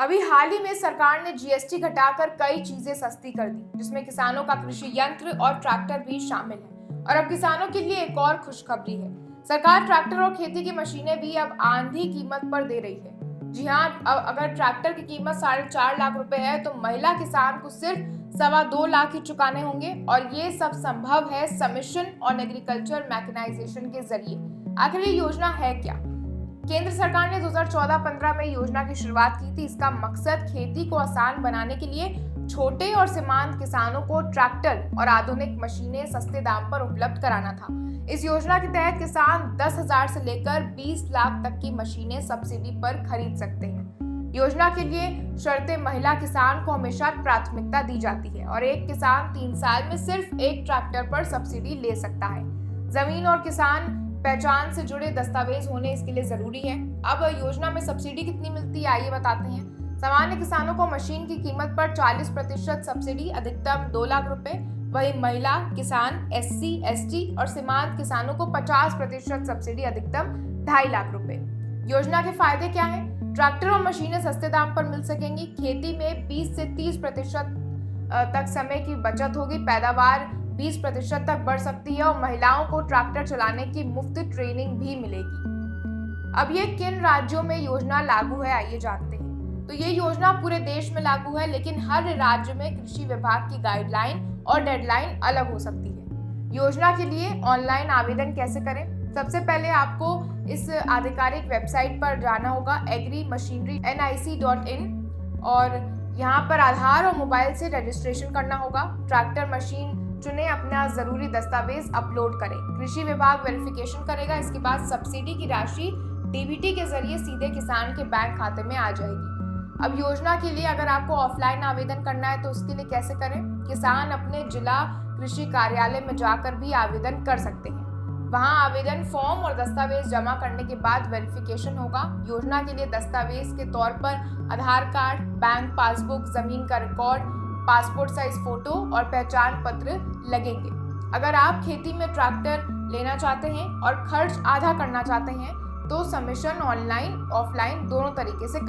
अभी हाल ही में सरकार ने जीएसटी घटाकर कई चीजें सस्ती कर दी, जिसमें किसानों का कृषि यंत्र और ट्रैक्टर भी शामिल है। और अब किसानों के लिए एक और खुशखबरी है। सरकार ट्रैक्टर और खेती की मशीनें भी अब आंधी कीमत पर दे रही है। जी हाँ, अब अगर ट्रैक्टर की कीमत 4.5 लाख रुपए है तो महिला किसान को सिर्फ 2.25 लाख ही चुकाने होंगे। और ये सब संभव है सबमिशन ऑन एग्रीकल्चर मैकेनाइजेशन के जरिए। आखिर ये योजना है क्या? केंद्र सरकार ने 2014-15 में योजना की शुरुआत की थी। इसका मकसद खेती को आसान बनाने के लिए छोटे और सीमांत किसानों को ट्रैक्टर और आधुनिक मशीनें सस्ते दाम पर उपलब्ध कराना था। इस योजना के तहत किसान 10,000 से लेकर 20 लाख तक की मशीनें सब्सिडी पर खरीद सकते हैं। योजना के लिए शर्तें महिला किसान को हमेशा प्राथमिकता दी जाती है और एक किसान 3 साल में सिर्फ एक ट्रैक्टर पर सब्सिडी ले सकता है। जमीन और किसान पहचान से जुड़े दस्तावेज होने इसके लिए जरूरी है। अब योजना में सब्सिडी कितनी मिलती है आइए बताते हैं। सामान्य किसानों को मशीन की कीमत पर 40% सब्सिडी, अधिकतम 2 लाख रुपए। वही महिला किसान, एससी, एसटी और सीमांत किसानों को 50% सब्सिडी, अधिकतम 2.5 लाख रुपए। योजना के फायदे क्या हैं? ट्रैक्टर और मशीनें सस्ते दाम पर मिल सकेंगी। खेती में 20 से 30% तक समय की बचत होगी। पैदावार 20% तक बढ़ सकती है और महिलाओं को ट्रैक्टर चलाने की मुफ्त ट्रेनिंग भी मिलेगी। अब ये किन राज्यों में योजना लागू है आइए जानते हैं। तो ये योजना पूरे देश में लागू है, लेकिन हर राज्य में कृषि विभाग की गाइडलाइन और डेडलाइन अलग हो सकती है। योजना के लिए ऑनलाइन आवेदन कैसे करें? सबसे पहले आपको इस आधिकारिक वेबसाइट पर जाना होगा agrimachinery.nic.in और यहाँ पर आधार और मोबाइल से रजिस्ट्रेशन करना होगा। ट्रैक्टर मशीन चुने, अपना जरूरी दस्तावेज अपलोड करें। कृषि विभाग वेरिफिकेशन करेगा। इसके बाद सब्सिडी की राशि डीबीटी के जरिए सीधे किसान के बैंक खाते में आ जाएगी। अब योजना के लिए अगर आपको ऑफलाइन आवेदन करना है तो उसके लिए कैसे करें? किसान अपने जिला कृषि कार्यालय में जाकर भी आवेदन कर सकते हैं। वहां आवेदन फॉर्म और दस्तावेज जमा करने के बाद वेरिफिकेशन होगा। योजना के लिए दस्तावेज के तौर पर आधार कार्ड, बैंक पासबुक, जमीन का रिकॉर्ड, पासपोर्ट साइज फोटो और पहचान पत्र लगेंगे। अगर आप खेती में ट्रैक्टर लेना चाहते हैं और खर्च आधा करना चाहते हैं तो सबमिशन ऑनलाइन ऑफलाइन दोनों तरीके से कर